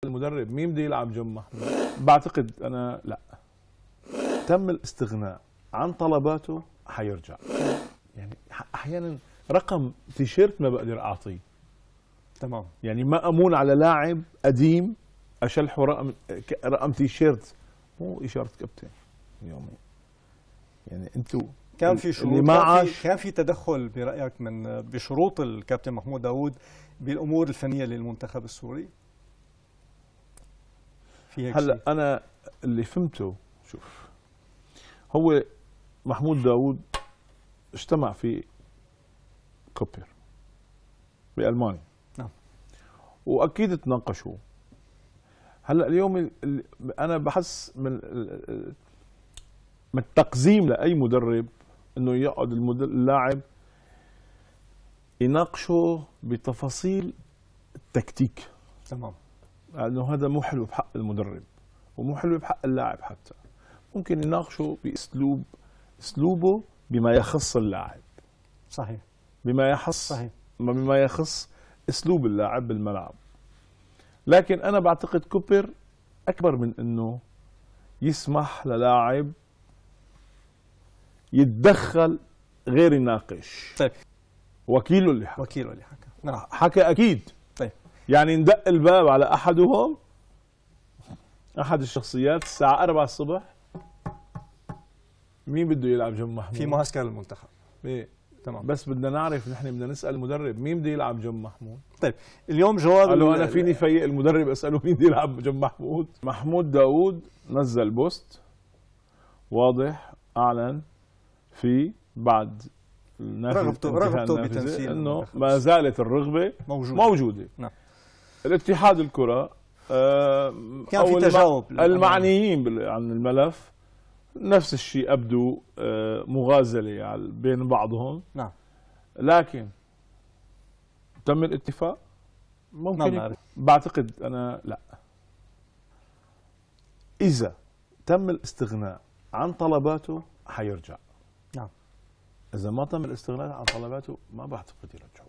المدرب مين بده يلعب جنب محمود؟ بعتقد انا لا، تم الاستغناء عن طلباته، حيرجع. يعني احيانا رقم تيشيرت ما بقدر اعطيه. تمام. يعني ما امون على لاعب قديم اشلحه رقم تيشيرت، مو اشاره كابتن يومي. يعني انتوا كان في شروط، كان في تدخل برايك بشروط الكابتن محمود داوود بالامور الفنيه للمنتخب السوري؟ في هيك هلا شيء؟ انا اللي فهمته، شوف، هو محمود داوود اجتمع في كوبر بألمانيا. نعم. واكيد تناقشوا. هلا اليوم انا بحس من التقزيم لاي مدرب انه يقعد اللاعب يناقشه بتفاصيل التكتيك، تمام. لانه هذا مو حلو بحق المدرب ومو حلو بحق اللاعب. حتى ممكن يناقشه اسلوبه بما يخص اللاعب. صحيح. صحيح. بما يخص اسلوب اللاعب بالملعب. لكن انا بعتقد كوبر اكبر من انه يسمح للاعب يتدخل غير يناقش. طيب، وكيله اللي حكى. نعم. حكى اكيد. طيب، يعني ندق الباب على احدهم، احد الشخصيات الساعه 4 الصبح، مين بده يلعب جنب محمود؟ في معسكر المنتخب. ايه تمام. بس بدنا نعرف، نحن بدنا نسال المدرب مين بده يلعب جنب محمود. طيب، اليوم جواب قال له انا فيني فيق المدرب اساله مين بده يلعب جنب محمود. محمود داوود نزل بوست واضح، اعلن فيه بعد رغبته بتمثيل انه ما زالت الرغبه موجوده. نعم. الاتحاد الكره كان في تجاوب المعنيين عن الملف نفس الشيء، ابدوا مغازله بين بعضهم. نعم. لكن تم الاتفاق؟ ممكن. بعتقد انا لا، اذا تم الاستغناء عن طلباته حيرجع. نعم. اذا ما تم الاستغناء عن طلباته ما بعتقد يرجعوا.